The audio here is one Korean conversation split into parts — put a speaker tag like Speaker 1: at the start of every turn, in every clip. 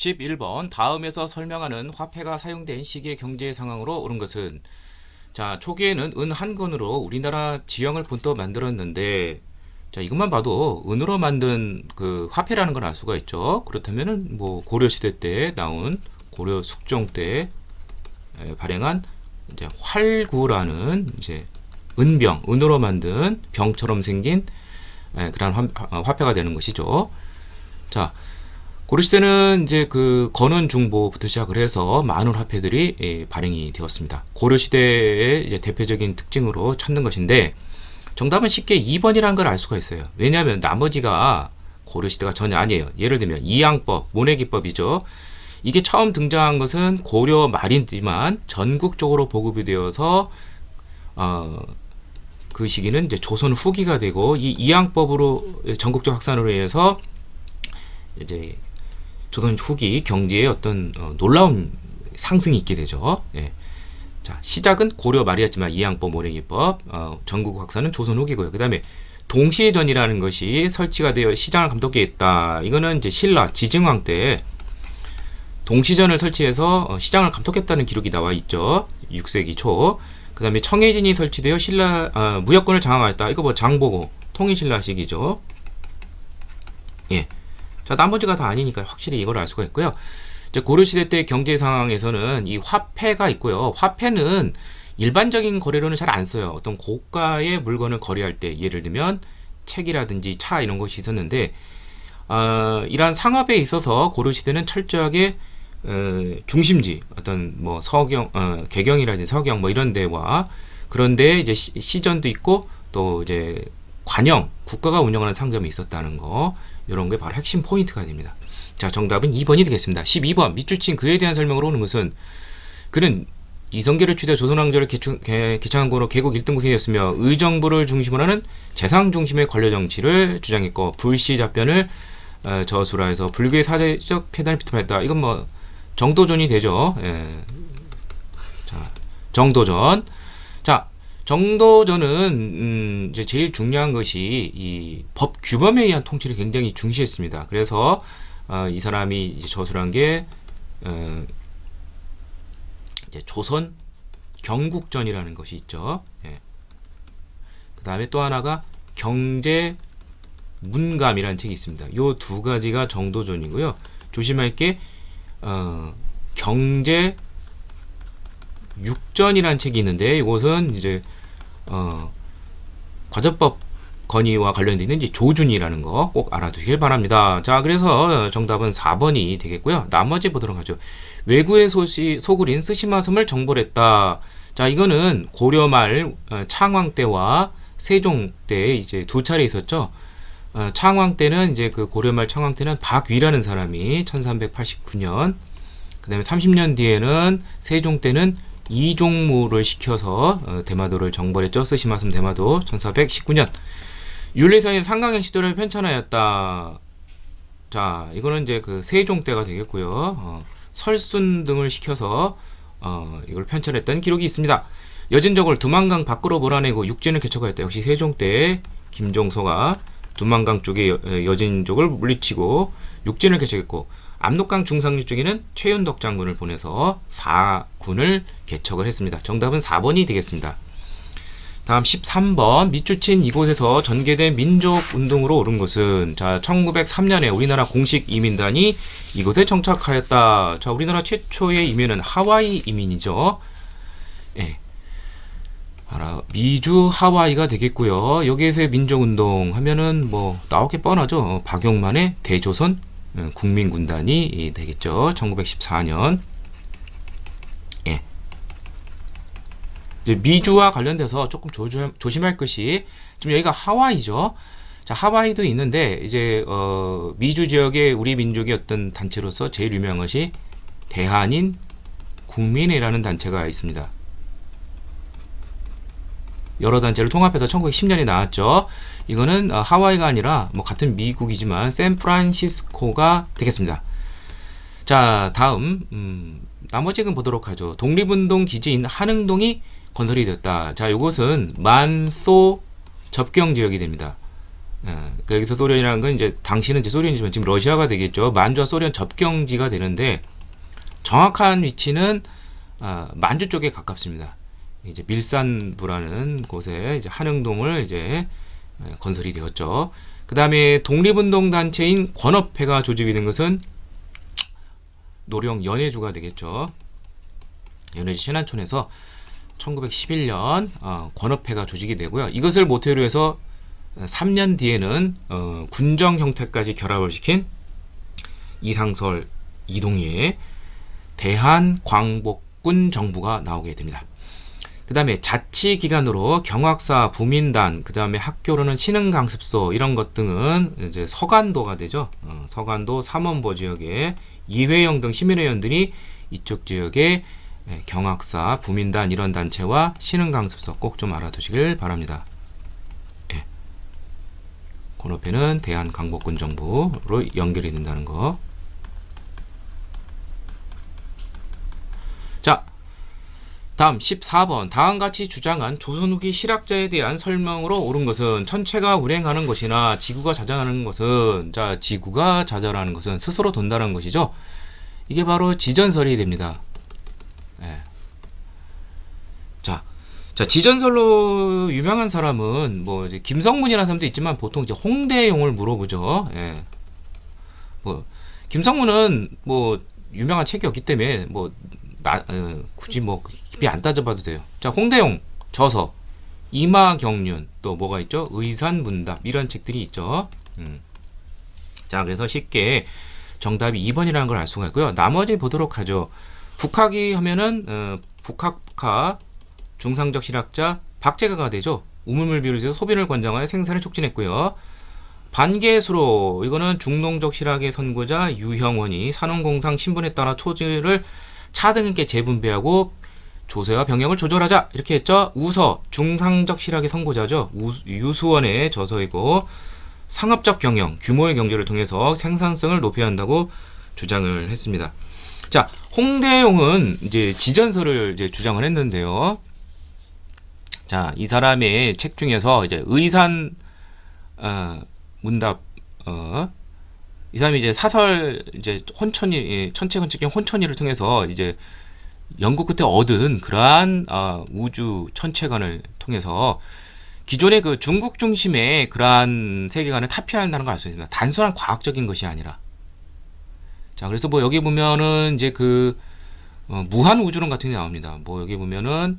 Speaker 1: 11번 다음에서 설명하는 화폐가 사용된 시기의 경제 상황으로 옳은 것은. 자, 초기에는 은 한 건으로 우리나라 지형을 본떠 만들었는데, 자, 이것만 봐도 은으로 만든 그 화폐라는 걸 알 수가 있죠. 그렇다면은 뭐 고려시대 때 나온, 고려 숙종 때 발행한 이제 활구라는 이제 은병, 은으로 만든 병처럼 생긴 그런 화폐가 되는 것이죠. 자, 고려시대는 이제 그 건원중보부터 시작을 해서 많은 화폐들이 발행이 되었습니다. 고려시대의 이제 대표적인 특징으로 찾는 것인데, 정답은 쉽게 2번이라는 걸 알 수가 있어요. 왜냐하면 나머지가 고려시대가 전혀 아니에요. 예를 들면 이양법, 모내기법이죠. 이게 처음 등장한 것은 고려 말이지만 전국적으로 보급이 되어서 그 시기는 이제 조선 후기가 되고, 이 이양법으로 전국적 확산으로 인해서 이제 조선 후기 경제에 어떤 놀라운 상승이 있게 되죠. 예. 자, 시작은 고려 말이었지만 이양법, 모내기법, 전국 확산은 조선 후기고요. 그 다음에 동시전이라는 것이 설치가 되어 시장을 감독해 있다. 이거는 이제 신라 지증왕 때 동시전을 설치해서 시장을 감독했다는 기록이 나와 있죠. 6세기 초. 그 다음에 청해진이 설치되어 신라 무역권을 장악하였다. 이거 뭐 장보고 통일신라식이죠. 예. 자, 나머지가 다 아니니까 확실히 이걸 알 수가 있고요. 이제 고려시대 때 경제 상황에서는 이 화폐가 있고요. 화폐는 일반적인 거래로는 잘 안 써요. 어떤 고가의 물건을 거래할 때, 예를 들면 책이라든지 차 이런 것이 있었는데, 이러한 상업에 있어서 고려시대는 철저하게 중심지, 어떤 뭐 서경, 개경이라든지 서경 뭐 이런 데와, 그런데 이제 시전도 있고 또 이제 관영, 국가가 운영하는 상점이 있었다는 거, 이런 게 바로 핵심 포인트가 됩니다. 자, 정답은 2번이 되겠습니다. 12번 밑줄친 그에 대한 설명으로 오는 것은, 그는 이성계를 추대 조선왕조를 개창한 거로 개국 1등국이 되었으며 의정부를 중심으로 하는 재상 중심의 관료 정치를 주장했고, 불시잡변을 저수라 해서 불교의 사회적 폐단을 비판했다. 이건 뭐 정도전이 되죠. 예. 자, 정도전. 자, 정도전은 이제 제일 중요한 것이 이 법 규범에 의한 통치를 굉장히 중시했습니다. 그래서 이 사람이 이제 저술한 게 이제 조선 경국전이라는 것이 있죠. 예. 그 다음에 또 하나가 경제 문감이라는 책이 있습니다. 요 두 가지가 정도전이고요. 조심할 게 경제 육전이라는 책이 있는데, 이것은 이제 과저법 건의와 관련되어 있는 조준이라는 거 꼭 알아두시길 바랍니다. 자, 그래서 정답은 4번이 되겠고요. 나머지 보도록 하죠. 외구의 소굴인 스시마섬을 정벌 했다. 자, 이거는 고려 말 창왕 때와 세종 때 이제 두 차례 있었죠. 창왕 때는 이제 그 고려 말 창왕 때는 박위라는 사람이 1389년, 그 다음에 30년 뒤에는 세종 때는 이종무를 시켜서 대마도를 정벌했죠. 스시마섬 대마도 1419년. 윤리상의 상강행 시도를 편찬하였다. 자, 이거는 이제 그 세종 때가 되겠고요. 설순 등을 시켜서 이걸 편찬했던 기록이 있습니다. 여진족을 두만강 밖으로 몰아내고 육진을 개척하였다. 역시 세종 때 김종서가 두만강 쪽에 여진족을 물리치고 육진을 개척했고, 압록강 중상류 쪽에는 최윤덕 장군을 보내서 4군을 개척을 했습니다. 정답은 4번이 되겠습니다. 다음 13번 밑줄친 이곳에서 전개된 민족운동으로 옳은 것은. 자, 1903년에 우리나라 공식 이민단이 이곳에 정착하였다. 자, 우리나라 최초의 이민은 하와이 이민이죠. 예. 미주 하와이가 되겠고요. 여기에서의 민족운동 하면은 뭐 나오기 뻔하죠. 박용만의 대조선 국민군단이 되겠죠. 1914년. 예. 이제 미주와 관련돼서 조금 조심할 것이, 지금 여기가 하와이죠. 자, 하와이도 있는데 이제 미주 지역의 우리 민족의 어떤 단체로서 제일 유명한 것이 대한인 국민회라는 단체가 있습니다. 여러 단체를 통합해서 1910년에 나왔죠. 이거는 하와이가 아니라 뭐 같은 미국이지만 샌프란시스코가 되겠습니다. 자, 다음 나머지는 보도록 하죠. 독립운동 기지인 한흥동이 건설이 되었다. 자, 이것은 만소 접경 지역이 됩니다. 여기서 소련이라는 건 이제 당시는 이제 소련이지만 지금 러시아가 되겠죠. 만주와 소련 접경지가 되는데 정확한 위치는 만주 쪽에 가깝습니다. 이제 밀산부라는 곳에 이제 한흥동을 이제 건설이 되었죠. 그 다음에 독립운동 단체인 권업회가 조직이 된 것은 노령 연해주가 되겠죠. 연해주 신안촌에서 1911년 권업회가 조직이 되고요. 이것을 모태로 해서 3년 뒤에는 군정 형태까지 결합을 시킨 이상설 이동희의 대한광복군 정부가 나오게 됩니다. 그 다음에 자치기관으로 경학사, 부민단, 그 다음에 학교로는 신흥강습소 이런 것 등은 이제 서간도가 되죠. 서간도, 삼원보 지역에 이회영 등 시민회원들이 이쪽 지역에 경학사, 부민단 이런 단체와 신흥강습소 꼭 좀 알아두시길 바랍니다. 예. 권업회는 대한광복군 정부로 연결이 된다는 거. 자, 다음 14번 다음같이 주장한 조선 후기 실학자에 대한 설명으로 옳은 것은 천체가 운행하는 것이나 지구가 자전하는 것은 지구가 자전하는 것은 스스로 돈다는 것이죠. 이게 바로 지전설이 됩니다. 예. 자, 지전설로 유명한 사람은 뭐 이제 김성문이라는 사람도 있지만 보통 이제 홍대용을 물어보죠. 예. 뭐 김성문은 뭐 유명한 책이 없기 때문에 뭐 굳이 뭐 깊이 안 따져봐도 돼요. 자, 홍대용 저서, 이마경륜, 또 뭐가 있죠? 의산문답 이런 책들이 있죠. 자, 그래서 쉽게 정답이 2번이라는 걸 알 수가 있고요. 나머지 보도록 하죠. 북학이 하면은 북학파 중상적 실학자 박재가가 되죠. 우물물 비롯해서 소비를 권장하여 생산을 촉진했고요. 반개수로 이거는 중농적 실학의 선구자 유형원이 산업공상 신분에 따라 토지를 차등있게 재분배하고 조세와 병역을 조절하자 이렇게 했죠. 우서 중상적 실학의 선구자죠. 유수원의 저서이고 상업적 경영, 규모의 경제를 통해서 생산성을 높여야 한다고 주장을 했습니다. 자, 홍대용은 이제 지전설을 이제 주장을 했는데요. 자, 이 사람의 책 중에서 이제 의산 문답 이 사람이 이제 사설 이제 천체 관측경 혼천이를 통해서 이제 연구 끝에 얻은 그러한 우주 천체관을 통해서 기존의 그 중국 중심의 그러한 세계관을 타피한다는 걸 알 수 있습니다. 단순한 과학적인 것이 아니라. 자, 그래서 뭐 여기 보면은 이제 그 무한 우주론 같은 게 나옵니다. 뭐 여기 보면은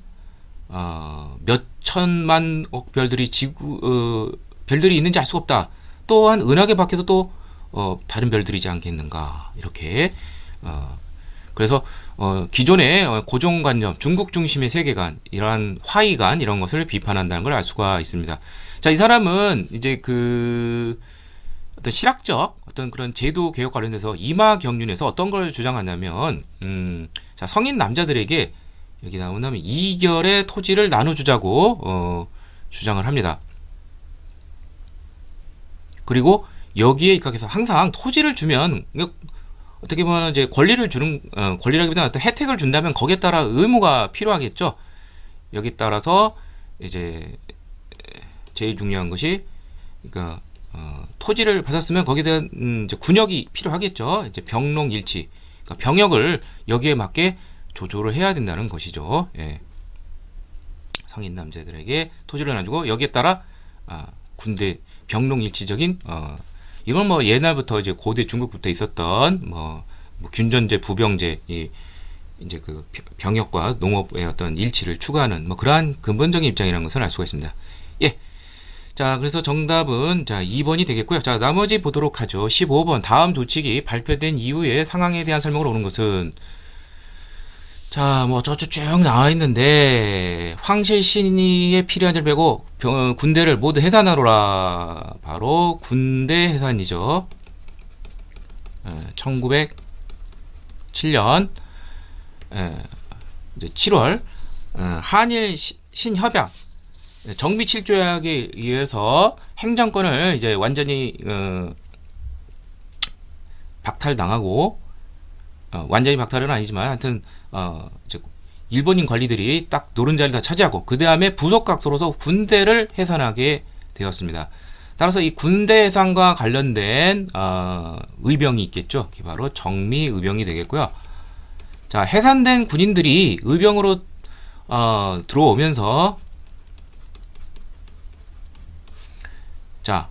Speaker 1: 몇 천만억 별들이 별들이 있는지 알 수가 없다. 또한 은하계 밖에도 또 다른 별들이지 않겠는가 이렇게 그래서 기존의 고정관념 중국 중심의 세계관 이러한 화이관 이런 것을 비판한다는 걸 알 수가 있습니다. 자, 이 사람은 이제 그 어떤 실학적 어떤 그런 제도 개혁 관련돼서 이마경륜에서 어떤 걸 주장하냐면 자, 성인 남자들에게 여기 나오면 이결의 토지를 나눠주자고 주장을 합니다. 그리고 여기에 입각해서 항상 토지를 주면 어떻게 보면 이제 권리를 주는 권리라기보다는 어떤 혜택을 준다면 거기에 따라 의무가 필요하겠죠. 여기 따라서 이제 제일 중요한 것이 그러니까 토지를 받았으면 거기에 대한 이제 군역이 필요하겠죠. 이제 병농일치, 그러니까 병역을 여기에 맞게 조조를 해야 된다는 것이죠. 예. 성인 남자들에게 토지를 나눠주고 여기에 따라 군대 병농일치적인 이건 뭐 옛날부터 이제 고대 중국부터 있었던 뭐 균전제, 부병제 이제 그 병역과 농업의 어떤 일치를 추구하는 뭐 그러한 근본적인 입장이라는 것을 알 수가 있습니다. 예. 자, 그래서 정답은 자 2번이 되겠고요. 자, 나머지 보도록 하죠. 15번 다음 조칙이 발표된 이후의 상황에 대한 설명을 오는 것은 자, 뭐 저쪽 쭉 나와 있는데 황실신이에 필요한 줄 빼고 군대를 모두 해산하노라. 바로 군대 해산이죠. 1907년 이제 7월 한일 신협약 정비 7조약에 의해서 행정권을 이제 완전히 박탈당하고 완전히 박탈은 아니지만 하여튼 이제 일본인 관리들이 딱 노른자리를 다 차지하고 그 다음에 부속각서로서 군대를 해산하게 되었습니다. 따라서 이 군대 해상과 관련된 의병이 있겠죠. 이게 바로 정미의병이 되겠고요. 자, 해산된 군인들이 의병으로 들어오면서 자,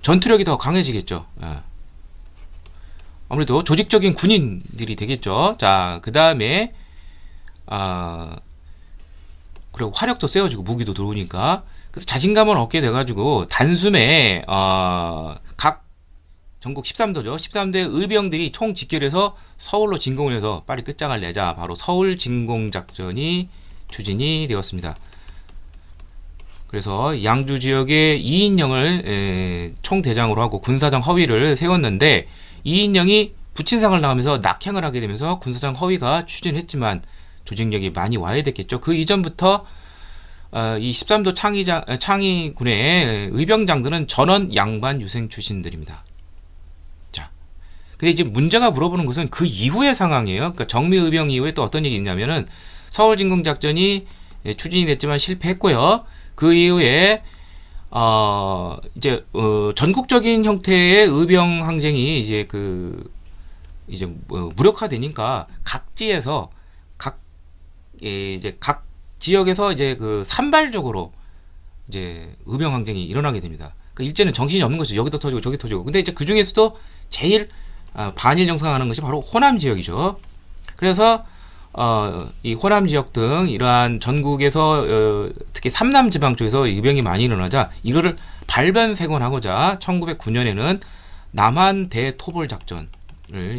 Speaker 1: 전투력이 더 강해지겠죠. 예. 아무래도 조직적인 군인들이 되겠죠. 자, 그 다음에 그리고 화력도 세워지고 무기도 들어오니까, 그래서 자신감을 얻게 돼가지고 단숨에 각 전국 13도죠. 13도의 의병들이 총 집결해서 서울로 진공을 해서 빨리 끝장을 내자. 바로 서울 진공작전이 추진이 되었습니다. 그래서 양주 지역의 이인영을 총대장으로 하고 군사장 허위를 세웠는데, 이인영이 부친상을 당하면서 낙향을 하게 되면서 군사장 허위가 추진했지만 조직력이 많이 와해됐겠죠. 그 이전부터 이 13도 창의군의 의병장들은 전원 양반 유생 출신들입니다. 자, 근데 이제 문제가 물어보는 것은 그 이후의 상황이에요. 그러니까 정미의병 이후에 또 어떤 일이 있냐면은 서울 진공작전이 추진이 됐지만 실패했고요. 그 이후에 이제 전국적인 형태의 의병 항쟁이 이제 무력화되니까 각지에서 각 지역에서 이제 산발적으로 이제 의병 항쟁이 일어나게 됩니다. 그러니까 일제는 정신이 없는 것이죠. 여기도 터지고 저기 터지고. 근데 이제 그 중에서도 제일 반일 정상하는 것이 바로 호남 지역이죠. 그래서 이 호남 지역 등 이러한 전국에서 특히 삼남 지방 쪽에서 의병이 많이 일어나자 이거를 발변색원하고자 1909년에는 남한 대토벌 작전을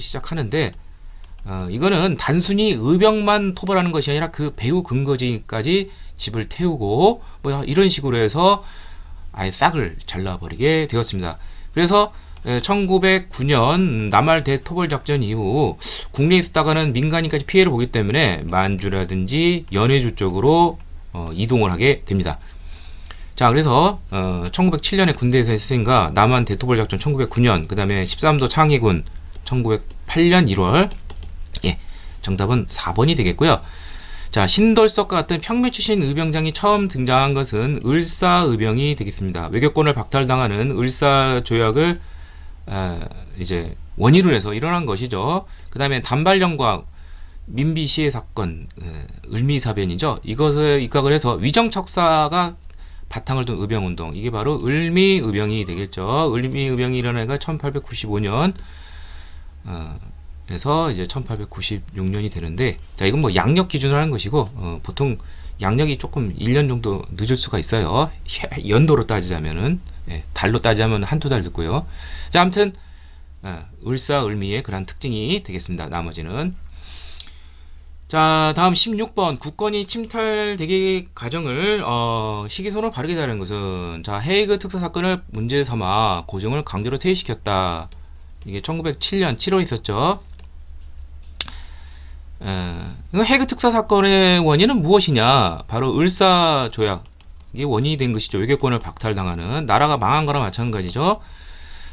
Speaker 1: 시작하는데, 이거는 단순히 의병만 토벌하는 것이 아니라 그 배후 근거지까지 집을 태우고 뭐 이런 식으로 해서 아예 싹을 잘라버리게 되었습니다. 그래서 1909년 남할 대토벌 작전 이후 국내에 있었다가는 민간인까지 피해를 보기 때문에 만주라든지 연해주 쪽으로 이동을 하게 됩니다. 자, 그래서 1907년에 군대에서 했으니까 남한 대토벌 작전 1909년, 그 다음에 13도 창의군 1908년 1월. 예, 정답은 4번이 되겠고요. 자, 신돌석과 같은 평민 출신 의병장이 처음 등장한 것은 을사의병이 되겠습니다. 외교권을 박탈당하는 을사조약을 이제 원인으로 해서 일어난 것이죠. 그 다음에 단발령과 민비시해 사건, 을미사변이죠. 이것을 입각을 해서 위정척사가 바탕을 둔 의병운동, 이게 바로 을미의병이 되겠죠. 을미의병이 일어나니까 1895년 그래서 이제 1896년이 되는데, 자, 이건 뭐 양력 기준으로 하는 것이고, 보통 양력이 조금 1년 정도 늦을 수가 있어요. 연도로 따지자면은, 달로 따지자면 한두 달 늦고요. 자, 아무튼 을사을미의 그런 특징이 되겠습니다. 나머지는. 자, 다음 16번 국권이 침탈되기 과정을 시기선으로 바르게 다는 것은, 자, 헤이그 특사 사건을 문제 삼아 고정을 강제로 퇴위시켰다. 이게 1907년 7월에 있었죠. 헤이그 특사 사건의 원인은 무엇이냐? 바로 을사조약이 원인이 된 것이죠. 외교권을 박탈당하는, 나라가 망한 거랑 마찬가지죠.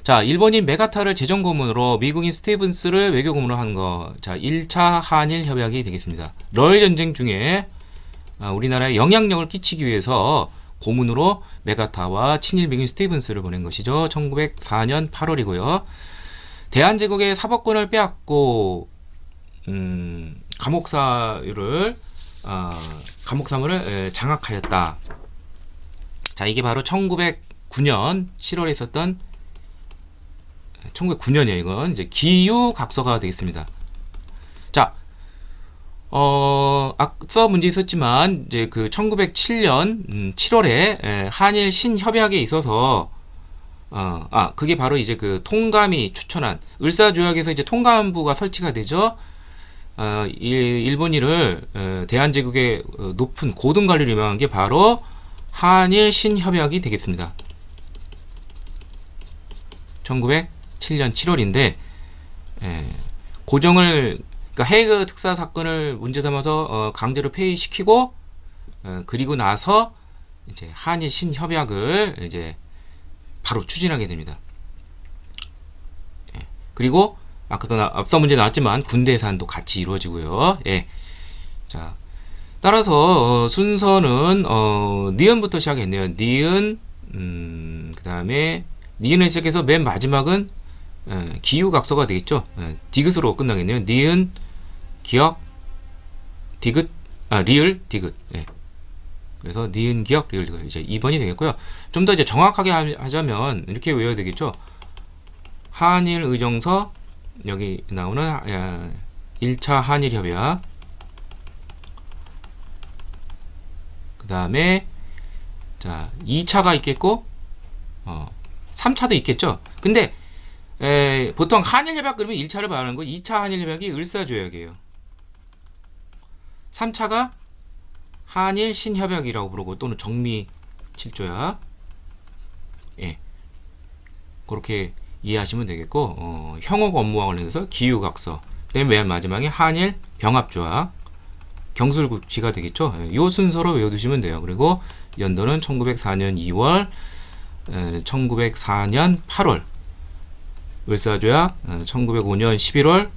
Speaker 1: 자, 일본인 메가타를 재정고문으로 미국인 스티븐스를 외교고문으로 한 거. 자, 1차 한일 협약이 되겠습니다. 러일 전쟁 중에 우리나라에 영향력을 끼치기 위해서 고문으로 메가타와 친일 미국인 스티븐스를 보낸 것이죠. 1904년 8월이고요. 대한제국의 사법권을 빼앗고 감옥사유를 감옥사무를 장악하였다. 자, 이게 바로 1909년 7월에 있었던 1909년이에요. 이건 이제 기유각서가 되겠습니다. 자, 앞서 문제 있었지만 이제 그 1907년 7월에 한일 신협약에 있어서 그게 바로 이제 그 통감이 추천한 을사조약에서 이제 통감부가 설치가 되죠. 일본인을 대한제국의 높은 고등 관리로 유명한 게 바로 한일 신협약이 되겠습니다. 1907년 7월인데 고정을, 그러니까 헤이그 특사 사건을 문제 삼아서 강제로 폐위시키고, 그리고 나서 이제 한일 신협약을 이제 바로 추진하게 됩니다. 그리고 아까도 앞서 문제 나왔지만 군대 예산도 같이 이루어지고요. 자, 따라서 순서는 니은부터 시작했네요. 니은, 그 다음에 니은에 시작해서 맨 마지막은 기후각서가 되겠죠. 디귿으로 끝나겠네요. 니은, 기역, 디귿, 리을, 디귿. 예. 그래서 니은, 기역, 리을, 디귿. 이제 2번이 되겠고요. 좀 더 이제 정확하게 하자면 이렇게 외워야 되겠죠. 한일 의정서, 여기 나오는 1차 한일 협약. 그 다음에 자 2차가 있겠고 3차도 있겠죠. 근데 보통 한일협약 그러면 1차를 말하는 거, 2차 한일협약이 을사조약이에요. 3차가 한일 신협약이라고 부르고 또는 정미 7조약. 예, 그렇게 이해하시면 되겠고 형호 업무와 관련해서 기후각서, 그다음에 맨 마지막에 한일 병합조약, 경술국지가 되겠죠. 요 순서로 외워두시면 돼요. 그리고 연도는 1904년 2월, 1904년 8월, 을사조약 1905년 11월,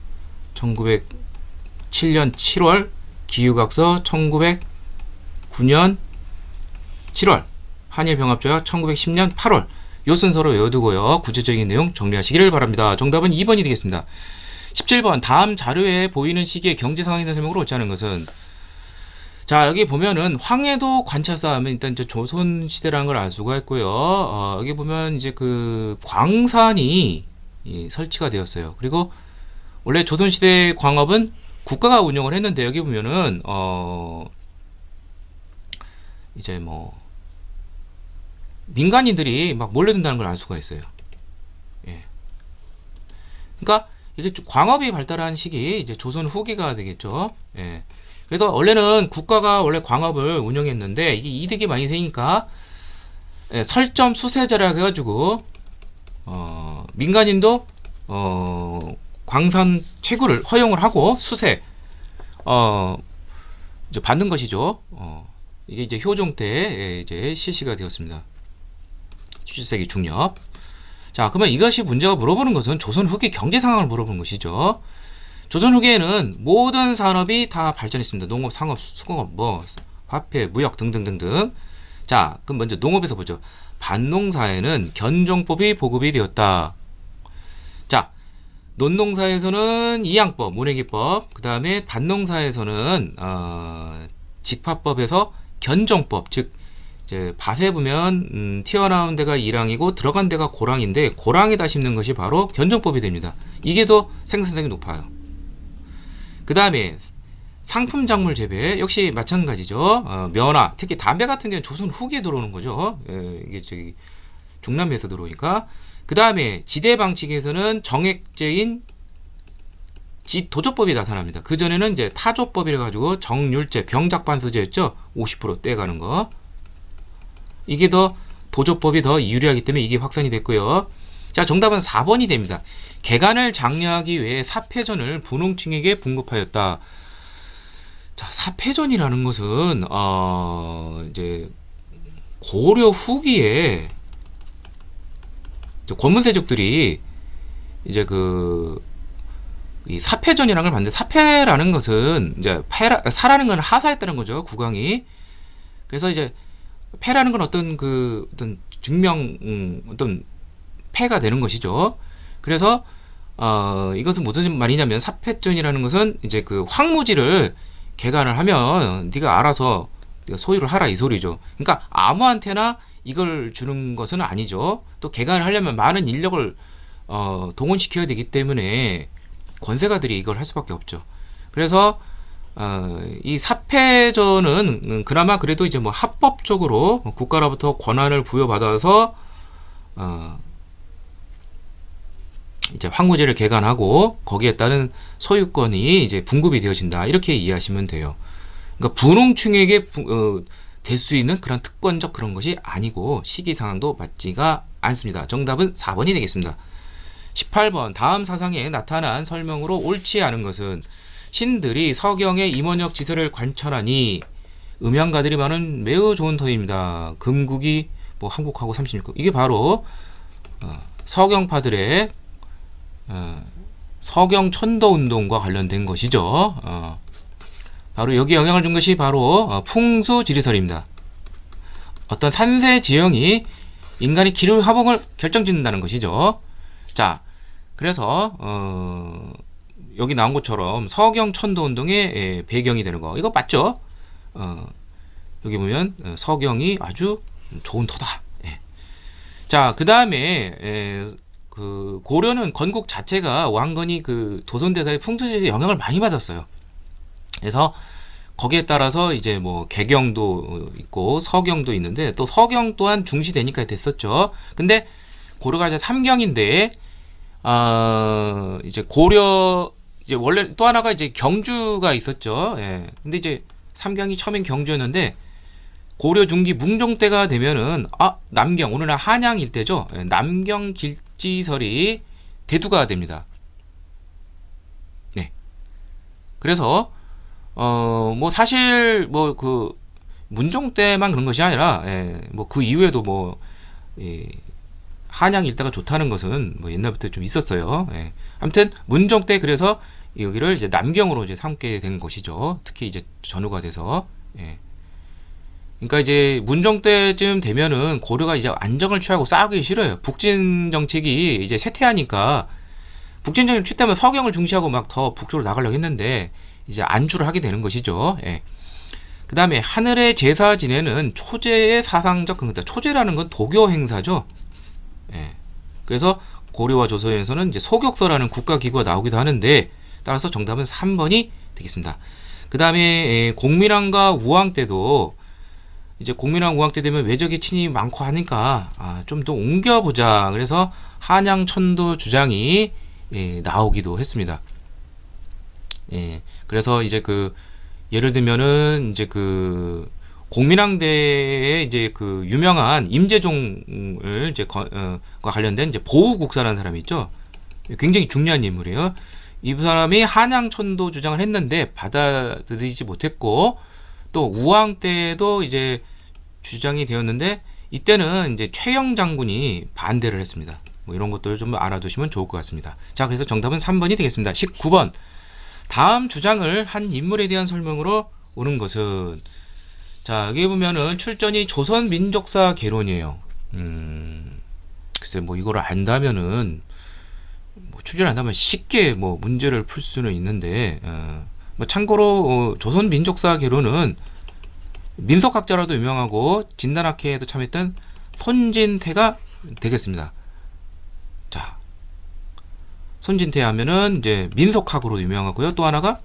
Speaker 1: 1907년 7월, 기후각서 1909년 7월, 한일병합조약 1910년 8월. 요 순서로 외워두고요. 구체적인 내용 정리하시기를 바랍니다. 정답은 2번이 되겠습니다. 17번 다음 자료에 보이는 시기의 경제 상황에 대한 설명으로 옳지 않은 것은, 자 여기 보면은 황해도 관찰사 하면 일단 이제 조선 시대라는 걸 알 수가 있고요. 여기 보면 이제 그 광산이 설치가 되었어요. 그리고 원래 조선 시대 광업은 국가가 운영을 했는데 여기 보면은 이제 뭐 민간인들이 막 몰려든다는 걸 알 수가 있어요. 예. 그러니까 이제 광업이 발달한 시기 이제 조선 후기가 되겠죠. 예. 그래서 원래는 국가가 원래 광업을 운영했는데 이게 이득이 많이 생기니까 설점 수세자라 해가지고 민간인도 광산 채굴을 허용을 하고 수세 이제 받는 것이죠. 이게 이제 효종 때 이제 실시가 되었습니다. 17세기 중엽. 자, 그러면 이것이 문제가 물어보는 것은 조선 후기 경제 상황을 물어보는 것이죠. 조선 후기에는 모든 산업이 다 발전했습니다. 농업, 상업, 수공업, 뭐 화폐, 무역 등등등등. 자, 그럼 먼저 농업에서 보죠. 밭농사에는 견종법이 보급이 되었다. 자, 논농사에서는 이양법, 모내기법, 그 다음에 밭농사에서는 직파법에서 견종법, 즉 이제 밭에 보면 튀어나온 데가 이랑이고 들어간 데가 고랑인데 고랑에다 심는 것이 바로 견종법이 됩니다. 이게 더 생산성이 높아요. 그 다음에 상품 작물 재배 역시 마찬가지죠. 면화, 특히 담배 같은 경우는 조선 후기에 들어오는 거죠. 이게 저기 중남미에서 들어오니까. 그 다음에 지대 방식에서는 정액제인 도조법이 나타납니다. 그 전에는 이제 타조법이라 가지고 정률제, 병작반수제였죠. 50% 떼가는 거. 이게 더 도조법이 더 유리하기 때문에 이게 확산이 됐고요. 자, 정답은 4번이 됩니다. 개간을 장려하기 위해 사패전을 분홍층에게 분급하였다. 자, 사패전이라는 것은 이제 고려 후기에 권문세족들이 이제 이 사패전이라는 걸 봤는데, 사패라는 것은 이제 사라는 건 하사했다는 거죠. 국왕이. 그래서 이제 패라는 건 어떤 증명 어떤 패가 되는 것이죠. 그래서 이것은 무슨 말이냐면 사패전이라는 것은 이제 그 황무지를 개간을 하면 네가 알아서 네가 소유를 하라 이 소리죠. 그러니까 아무한테나 이걸 주는 것은 아니죠. 또 개간을 하려면 많은 인력을 동원시켜야 되기 때문에 권세가들이 이걸 할 수밖에 없죠. 그래서 이 사패전은 그나마 그래도 이제 뭐 합법적으로 국가로부터 권한을 부여받아서 이제 황무지를 개간하고 거기에 따른 소유권이 이제 분급이 되어진다, 이렇게 이해하시면 돼요. 그러니까 분홍층에게 될 수 있는 그런 특권적 그런 것이 아니고 시기상황도 맞지가 않습니다. 정답은 4번이 되겠습니다. 18번 다음 사상에 나타난 설명으로 옳지 않은 것은, 신들이 서경의 임원역 지세를 관찰하니 음양가들이 많은 매우 좋은 터입니다. 금국이 뭐 한국하고 36급. 이게 바로 서경파들의 서경 천도 운동과 관련된 것이죠. 바로 여기 영향을 준 것이 바로 풍수 지리설입니다. 어떤 산세 지형이 인간의 기류 화복을 결정짓는다는 것이죠. 자, 그래서 여기 나온 것처럼 서경 천도 운동의 배경이 되는 거, 이거 맞죠? 여기 보면 서경이 아주 좋은 터다. 예. 자, 그 다음에 그 고려는 건국 자체가 왕건이 그 도선대사의 풍토지에 영향을 많이 받았어요. 그래서 거기에 따라서 이제 뭐 개경도 있고 서경도 있는데, 또 서경 또한 중시되니까 됐었죠. 근데 고려가 이제 삼경인데 이제 고려 이제 원래 또 하나가 이제 경주가 있었죠. 예. 근데 이제 삼경이 처음엔 경주였는데 고려 중기 문종 때가 되면은 남경, 오늘날 한양 일대죠. 예. 남경 길지설이 대두가 됩니다. 네. 그래서 뭐 사실 뭐 그 문종 때만 그런 것이 아니라 뭐 그 이후에도 뭐 한양 일대가 좋다는 것은 뭐 옛날부터 좀 있었어요. 아무튼 문종 때 그래서 여기를 이제 남경으로 이제 삼게 된 것이죠. 특히 이제 전후가 돼서. 그러니까 이제 문종 때쯤 되면은 고려가 이제 안정을 취하고 싸우기 싫어요. 북진 정책이 이제 쇠퇴하니까, 북진 정책 취하면 서경을 중시하고 막 더 북쪽으로 나가려고 했는데 이제 안주를 하게 되는 것이죠. 그 다음에 하늘의 제사 지내는 초제의 사상적 근거다. 초제라는 건 도교 행사죠. 그래서 고려와 조선에서는 이제 소격서라는 국가기구가 나오기도 하는데, 따라서 정답은 3번이 되겠습니다. 그 다음에 공민왕과 우왕 때도 이제 공민왕 우왕 때 되면 외적의 친이 많고 하니까 좀 더 옮겨보자. 그래서 한양 천도 주장이 나오기도 했습니다. 그래서 이제 그 예를 들면은 이제 그 공민왕대에 이제 그 유명한 임재종을 이제 과 관련된 이제 보우국사라는 사람이 있죠. 굉장히 중요한 인물이에요. 이 사람이 한양 천도 주장을 했는데 받아들이지 못했고, 또 우왕 때도 이제 주장이 되었는데 이때는 이제 최영 장군이 반대를 했습니다. 뭐 이런 것들을 좀 알아두시면 좋을 것 같습니다. 자, 그래서 정답은 3번이 되겠습니다. 19번. 다음 주장을 한 인물에 대한 설명으로 오는 것은, 자, 여기 보면은 출전이 조선민족사 개론이에요. 글쎄 뭐 이거를 안다면은 뭐 출전 안다면 쉽게 뭐 문제를 풀 수는 있는데, 뭐 참고로 조선민족사 개론은 민속학자로도 유명하고 진단학회에도 참여했던 손진태가 되겠습니다. 자, 손진태 하면은 이제 민속학으로 유명하고요. 또 하나가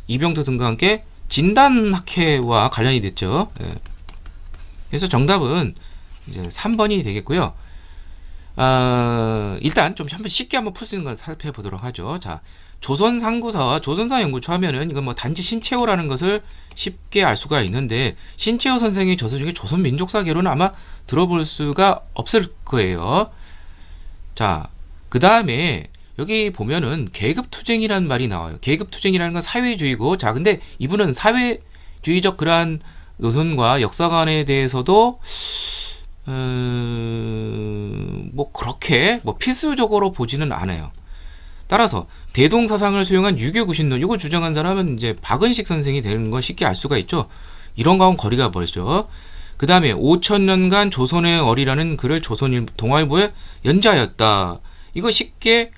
Speaker 1: 이병도 등과 함께 진단학회와 관련이 됐죠. 그래서 정답은 이제 3번이 되겠고요. 일단 좀 한번 쉽게 한번 풀 수 있는 걸 살펴보도록 하죠. 자, 조선상구사와 조선사 연구초 하면은 이건 뭐 단지 신채호라는 것을 쉽게 알 수가 있는데, 신채호 선생의 저서 중에 조선민족사 개론은 아마 들어볼 수가 없을 거예요. 자, 그 다음에 여기 보면은 계급투쟁이라는 말이 나와요. 계급투쟁이라는 건 사회주의고, 자, 근데 이분은 사회주의적 그러한 노선과 역사관에 대해서도 뭐 그렇게 뭐 필수적으로 보지는 않아요. 따라서 대동사상을 수용한 유교구신론, 이거 주장한 사람은 이제 박은식 선생이 되는 건 쉽게 알 수가 있죠. 이런 거하고는 거리가 멀죠. 그 다음에 5000년간 조선의 어리라는 글을 조선일 동아일보에 연재하였다. 이거 쉽게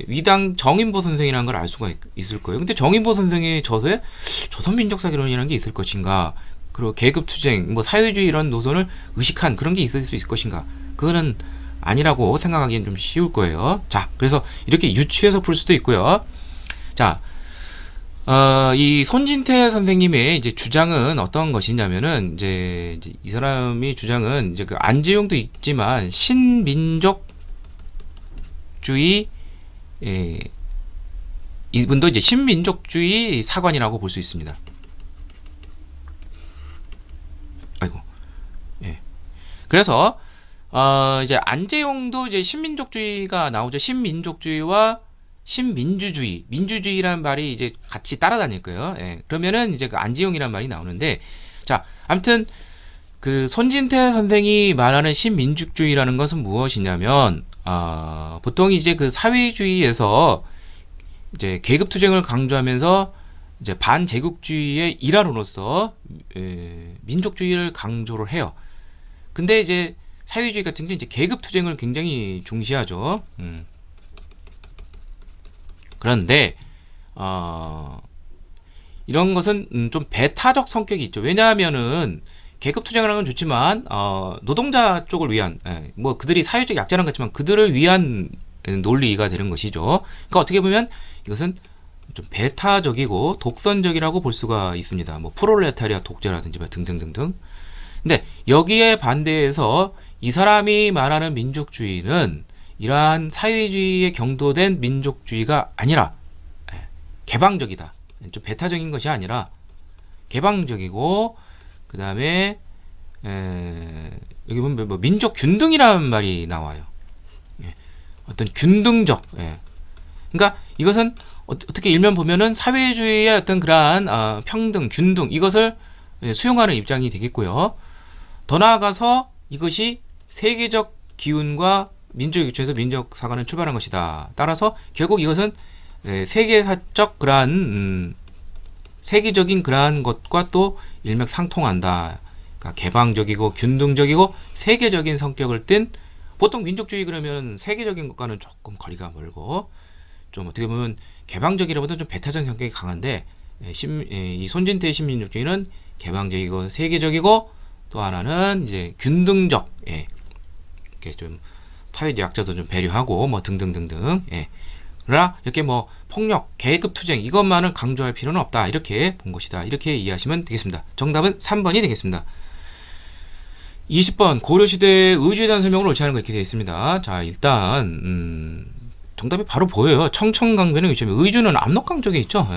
Speaker 1: 위당 정인보 선생이라는 걸 알 수가 있을 거예요. 근데 정인보 선생의 저서에 조선민족사개론이라는 게 있을 것인가, 그리고 계급투쟁, 뭐 사회주의 이런 노선을 의식한 그런 게 있을 수 있을 것인가, 그거는 아니라고 생각하기엔 좀 쉬울 거예요. 자, 그래서 이렇게 유추해서 풀 수도 있고요. 자, 이 손진태 선생님의 이제 주장은 어떤 것이냐면은, 이제 이 사람이 주장은 이제 그 안재용도 있지만 신민족주의, 이분도 이제 신민족주의 사관이라고 볼 수 있습니다. 아이고, 그래서 이제 안재용도 이제 신민족주의가 나오죠. 신민족주의와 신민주주의, 민주주의라는 말이 이제 같이 따라다닐 거예요. 그러면은 이제 그 안재용이라는 말이 나오는데, 자, 아무튼 그 손진태 선생이 말하는 신민주주의라는 것은 무엇이냐면, 보통 이제 그 사회주의에서 이제 계급투쟁을 강조하면서 이제 반제국주의의 일환으로서 민족주의를 강조를 해요. 근데 이제 사회주의 같은 게 이제 계급 투쟁을 굉장히 중시하죠. 그런데 이런 것은 좀 배타적 성격이 있죠. 왜냐하면은 계급 투쟁을 하는 건 좋지만 노동자 쪽을 위한 뭐 그들이 사회적 약자는 같지만 그들을 위한 논리가 되는 것이죠. 그러니까 어떻게 보면 이것은 좀 배타적이고 독선적이라고 볼 수가 있습니다. 뭐 프롤레타리아 독재라든지 뭐 등등등등. 근데 여기에 반대해서 이 사람이 말하는 민족주의는 이러한 사회주의에 경도된 민족주의가 아니라 개방적이다. 좀 배타적인 것이 아니라 개방적이고 그 다음에 여기 보면 뭐 민족 균등이라는 말이 나와요. 어떤 균등적. 그러니까 이것은 어떻게 일면 보면은 사회주의의 어떤 그러한 평등, 균등 이것을 수용하는 입장이 되겠고요. 더 나아가서 이것이 세계적 기운과 민족 유치에서 민족 사관을 출발한 것이다. 따라서 결국 이것은 세계사적 그러한 세계적인 그러한 것과 또 일맥상통한다. 그러니까 개방적이고 균등적이고 세계적인 성격을 띤 보통 민족주의 그러면 세계적인 것과는 조금 거리가 멀고 좀 어떻게 보면 개방적이라보다 좀 배타적 성격이 강한데 이 손진태의 신민족주의는 개방적이고 세계적이고 또 하나는 이제 균등적 이렇게 좀 사회적 약자도 좀 배려하고 뭐 등등등등 그러나 이렇게 뭐 폭력, 계급 투쟁 이것만은 강조할 필요는 없다 이렇게 본 것이다 이렇게 이해하시면 되겠습니다. 정답은 3번이 되겠습니다. 20번 고려시대의 의주에 대한 설명을 옳지 않은 거 이렇게 되어 있습니다. 자 일단 정답이 바로 보여요. 청천강변의 위치에 의주는 압록강 쪽에 있죠.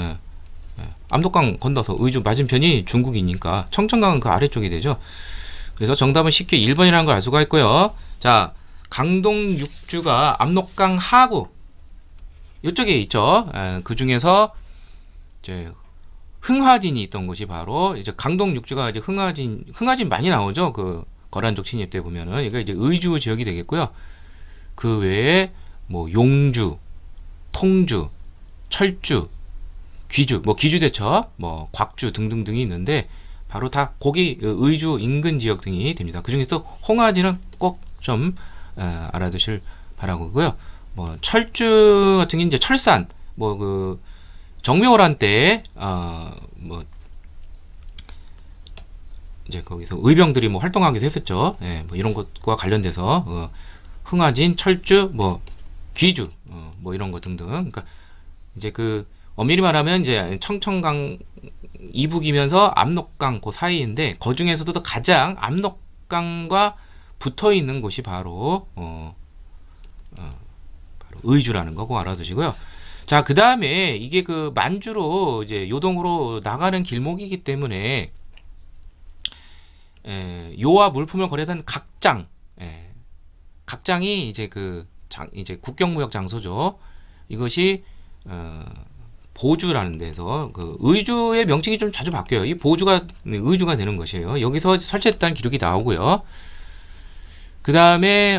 Speaker 1: 압록강 건너서 의주 맞은편이 중국이니까 청천강은 그 아래쪽이 되죠. 그래서 정답은 쉽게 1번이라는 걸 알 수가 있고요. 자 강동 육주가 압록강 하구 이쪽에 있죠. 그 중에서 이제 흥화진이 있던 곳이 바로 이제 강동 육주가 이제 흥화진 많이 나오죠. 그 거란족 침입 때 보면은 이거 이제 의주 지역이 되겠고요. 그 외에 뭐 용주, 통주, 철주, 귀주, 뭐 귀주대첩, 뭐 곽주 등등등이 있는데 바로 다 거기 의주 인근 지역 등이 됩니다. 그 중에서 홍화진은 꼭 좀 알아두실 바라고요. 뭐 철주 같은 게 이제 철산, 뭐 그 정묘호란 때 뭐 이제 거기서 의병들이 뭐 활동하기도 했었죠. 뭐 이런 것과 관련돼서 흥화진, 철주, 뭐 귀주, 뭐 이런 거 등등. 그러니까 이제 그 엄밀히 말하면 이제 청천강 이북이면서 압록강 그 사이인데 그 중에서도 가장 압록강과 붙어 있는 곳이 바로 바로 의주라는 거고 알아두시고요. 자, 그 다음에 이게 그 만주로 이제 요동으로 나가는 길목이기 때문에 요와 물품을 거래하는 각장, 각장이 이제 그 이제 국경무역 장소죠. 이것이 보주라는 데서 그 의주의 명칭이 좀 자주 바뀌어요. 이 보주가 의주가 되는 것이에요. 여기서 설치했다는 기록이 나오고요. 그 다음에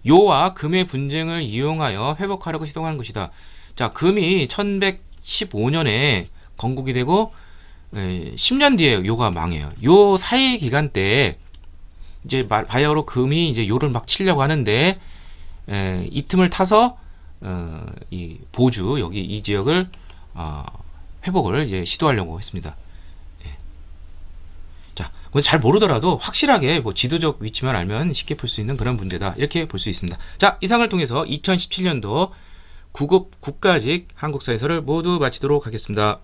Speaker 1: 요와 금의 분쟁을 이용하여 회복하려고 시도한 것이다. 자, 금이 1115년에 건국이 되고 10년 뒤에 요가 망해요. 요 사이 기간 때 이제 바야흐로 금이 이제 요를 막 치려고 하는데 이 틈을 타서 이 보주 여기 이 지역을 회복을 이제 시도하려고 했습니다. 자, 잘 모르더라도 확실하게 뭐 지도적 위치만 알면 쉽게 풀 수 있는 그런 문제다 이렇게 볼 수 있습니다. 자, 이상을 통해서 2017년도 9급 국가직 한국사에서를 모두 마치도록 하겠습니다.